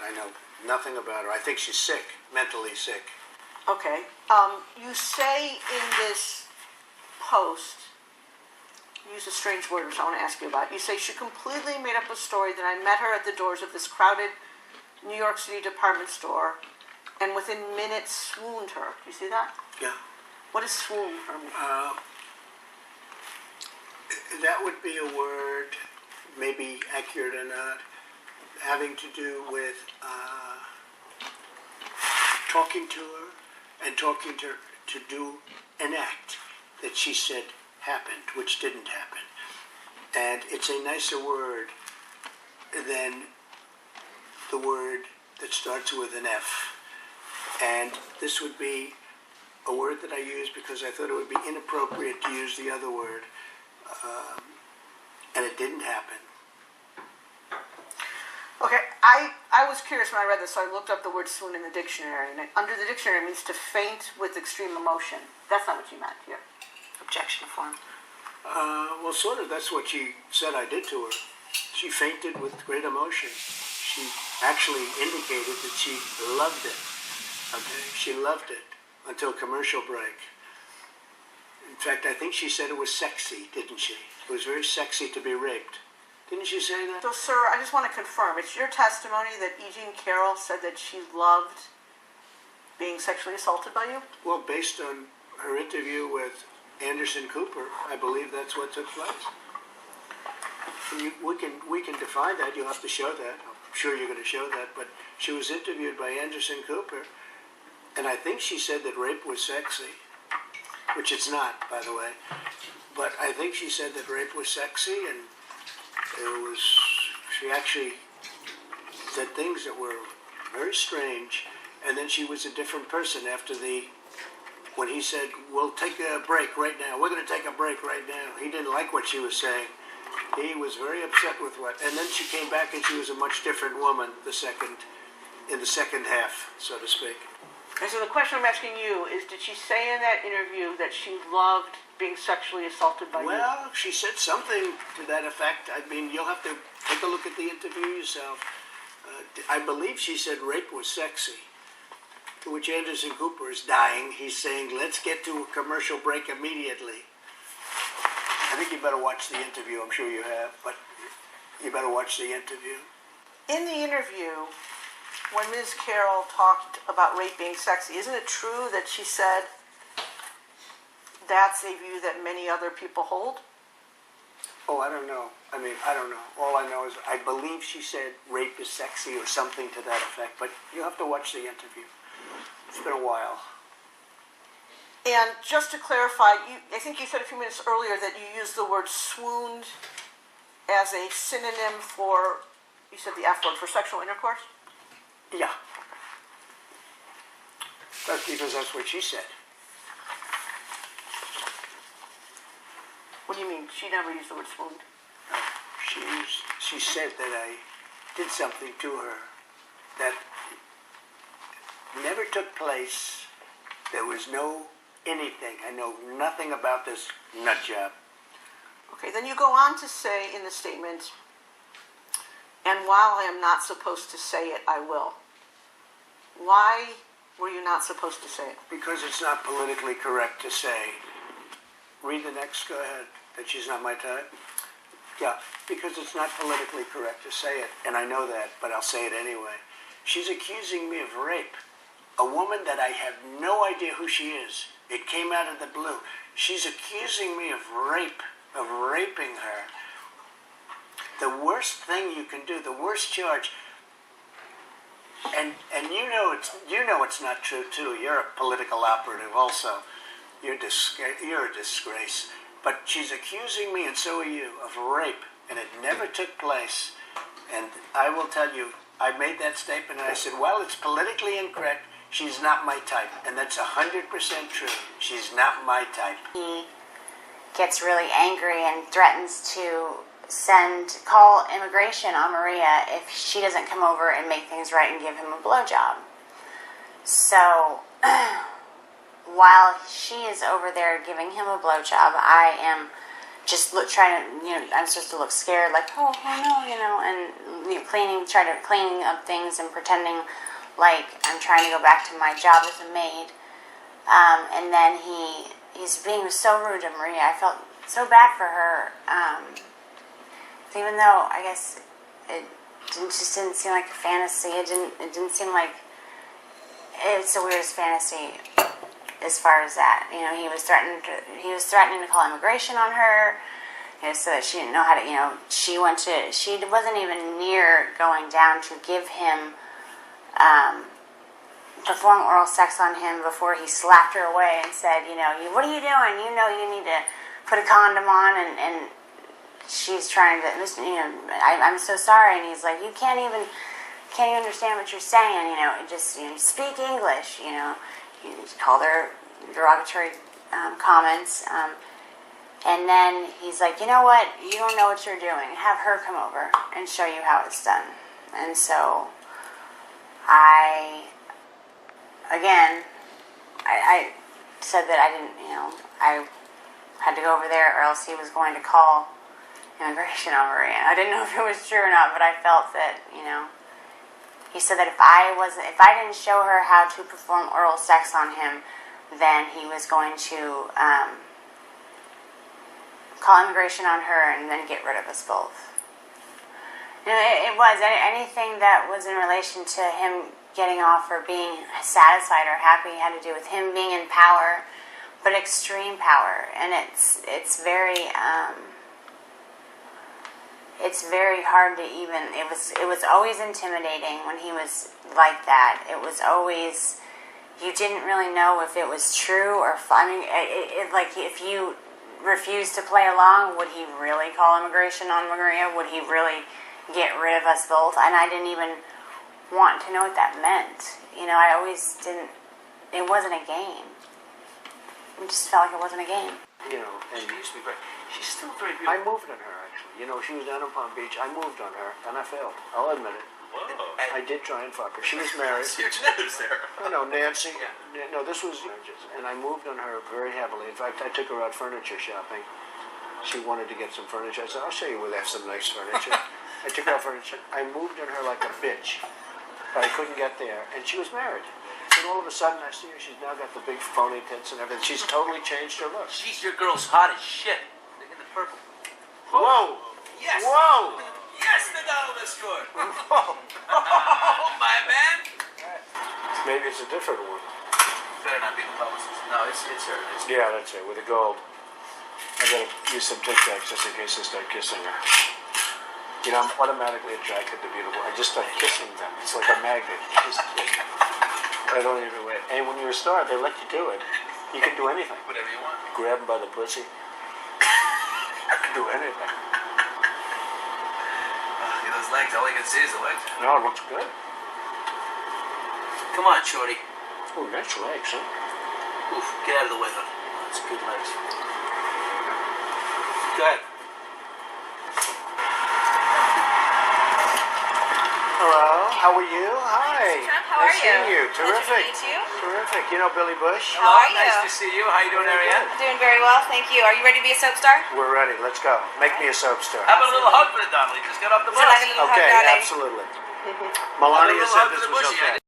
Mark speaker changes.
Speaker 1: I know nothing about her. I think she's sick, mentally sick.
Speaker 2: Okay. You say in this post, you use a strange word which I want to ask you about. You say she completely made up a story that I met her at the doors of this crowded New York City department store and within minutes swooned her. Do you see that?
Speaker 1: Yeah.
Speaker 2: What does swoon her mean?
Speaker 1: That would be a word, maybe accurate or not, having to do with talking to her and talking to her to do an act that she said happened, which didn't happen. And it's a nicer word than the word that starts with an F. And this would be a word that I use because I thought it would be inappropriate to use the other word. And it didn't happen.
Speaker 2: Okay, I was curious when I read this, so I looked up the word swoon in the dictionary. And under the dictionary, it means to faint with extreme emotion. That's not what you meant here.
Speaker 3: Objection form.
Speaker 1: Well, sort of. That's what she said I did to her. She fainted with great emotion. She actually indicated that she loved it. Okay, she loved it until commercial break. In fact, I think she said it was sexy, didn't she? It was very sexy to be raped. Didn't you say that?
Speaker 2: So, sir, I just want to confirm. It's your testimony that E. Jean Carroll said that she loved being sexually assaulted by you?
Speaker 1: Well, based on her interview with Anderson Cooper, I believe that's what took place. We can define that. You'll have to show that. I'm sure you're going to show that. But she was interviewed by Anderson Cooper, and I think she said that rape was sexy, which it's not, by the way. But I think she said that rape was sexy, and she actually said things that were very strange. And then she was a different person after when he said, we'll take a break right now. We're going to take a break right now. He didn't like what she was saying. He was very upset with and then she came back and she was a much different woman in the second half, so to speak.
Speaker 2: And so the question I'm asking you is, did she say in that interview that she loved being sexually assaulted by you?
Speaker 1: Well, she said something to that effect. I mean, you'll have to take a look at the interview yourself. I believe she said rape was sexy, to which Anderson Cooper is dying. He's saying, let's get to a commercial break immediately. I think you better watch the interview. I'm sure you have, but you better watch the interview.
Speaker 2: In the interview, when Ms. Carroll talked about rape being sexy, isn't it true that she said that's a view that many other people hold?
Speaker 1: Oh, I don't know. I don't know. All I know is I believe she said rape is sexy or something to that effect, but you have to watch the interview. It's been a while.
Speaker 2: And just to clarify, I think you said a few minutes earlier that you used the word swooned as a synonym for, you said the F word, for sexual intercourse?
Speaker 1: Yeah. That's because that's what she said.
Speaker 2: What do you mean? She never used the word swooned.
Speaker 1: She said that I did something to her that never took place. There was no anything. I know nothing about this nut job.
Speaker 2: Okay, then you go on to say in the statement, and while I am not supposed to say it, I will. Why were you not supposed to say it?
Speaker 1: Because it's not politically correct to say. Read the next, go ahead. That she's not my type? Yeah, because it's not politically correct to say it, and I know that, but I'll say it anyway. She's accusing me of rape. A woman that I have no idea who she is. It came out of the blue. She's accusing me of rape, of raping her. The worst thing you can do, the worst charge, and you know it's not true too. You're a political operative also. You're a disgrace. But she's accusing me, and so are you, of rape, and it never took place. And I will tell you, I made that statement, and I said, well, it's politically incorrect. She's not my type, and that's 100% true. She's not my type.
Speaker 3: He gets really angry and threatens to call immigration on Maria if she doesn't come over and make things right and give him a blowjob. So while she is over there giving him a blowjob, I am trying to, I'm supposed to look scared, like, oh no, and cleaning up things and pretending like I'm trying to go back to my job as a maid. And then he's being so rude to Maria. I felt so bad for her. Even though I guess it didn't seem like a fantasy. It didn't seem like it's the weirdest fantasy as far as that. He was threatening to call immigration on her, so that she didn't know how to. She wasn't even near going down to give him. Perform oral sex on him before he slapped her away and said, what are you doing? You need to put a condom on, and she's trying to, I'm so sorry, and he's like, can't you understand what you're saying? Just speak English. He called her derogatory comments, and then he's like, you know what? You don't know what you're doing. Have her come over and show you how it's done. And so I said that I didn't, I had to go over there, or else he was going to call immigration on Maria. I didn't know if it was true or not, but I felt that, he said that if I didn't show her how to perform oral sex on him, then he was going to call immigration on her and then get rid of us both. It was anything that was in relation to him getting off or being satisfied or happy had to do with him being in power, but extreme power, and it's very hard to even. It was always intimidating when he was like that. It was always, you didn't really know if it was true or. Like if you refused to play along, would he really call immigration on Maria? Would he really get rid of us both? And I didn't even want to know what that meant. I always didn't. It wasn't a game. It just felt like it wasn't a game.
Speaker 1: And
Speaker 4: She used to be great. She's still very
Speaker 1: I
Speaker 4: beautiful.
Speaker 1: moved on her, actually. She was down in Palm Beach. I moved on her, and I failed. I'll admit it.
Speaker 4: Whoa.
Speaker 1: I did try and fuck her. She was married.
Speaker 4: Huge news there.
Speaker 1: No, Nancy. No, this was... And I moved on her very heavily. In fact, I took her out furniture shopping. She wanted to get some furniture. I said, I'll show you where they have some nice furniture. I took her out furniture. I moved on her like a bitch. But I couldn't get there. And she was married. And all of a sudden, I see her. She's now got the big phony tits and everything. She's totally changed her look.
Speaker 4: Jeez, your girl's hot as shit. Look at the purple.
Speaker 1: Whoa!
Speaker 4: Yes!
Speaker 1: Whoa!
Speaker 4: Yes, Nadal has scored.
Speaker 1: Whoa!
Speaker 4: Oh, my man.
Speaker 1: Maybe it's a different one.
Speaker 4: Better not be the publicist. No, it's her.
Speaker 1: Yeah, that's it. With the gold. I gotta use some Tic Tacs just in case I start kissing her. I'm automatically attracted to beautiful. I just start kissing them. It's like a magnet. I don't even wait. And when you're a star, they let you do it. You can do anything.
Speaker 4: Whatever you want.
Speaker 1: Grab them by the pussy. I can do anything.
Speaker 4: Look at those legs. All you can see is the legs.
Speaker 1: No, it looks good.
Speaker 4: Come on, shorty.
Speaker 1: Oh, nice legs, huh?
Speaker 4: Oof, get out of the way, honey. That's good legs. Go ahead.
Speaker 1: Hello, how are you? Hi.
Speaker 5: Trump, how are
Speaker 1: nice seeing you.
Speaker 5: Pleasure to
Speaker 1: Terrific.
Speaker 5: meet you.
Speaker 1: Terrific. You know Billy Bush?
Speaker 5: How are you?
Speaker 4: Nice to see you. How you doing,
Speaker 1: Very
Speaker 4: Ariane?
Speaker 1: good.
Speaker 5: Doing very well, thank you. Are you ready to be a soap star?
Speaker 1: We're ready. Let's go. Make me a soap star.
Speaker 4: How about a little hug for the Donnelly? Just got off the
Speaker 5: Would you
Speaker 4: bus.
Speaker 5: like a little hug,
Speaker 1: Okay,
Speaker 5: darling?
Speaker 1: absolutely.
Speaker 4: A
Speaker 1: Melania
Speaker 4: little
Speaker 1: said
Speaker 4: hug
Speaker 1: this
Speaker 4: for the
Speaker 1: was
Speaker 4: bushy.
Speaker 1: okay.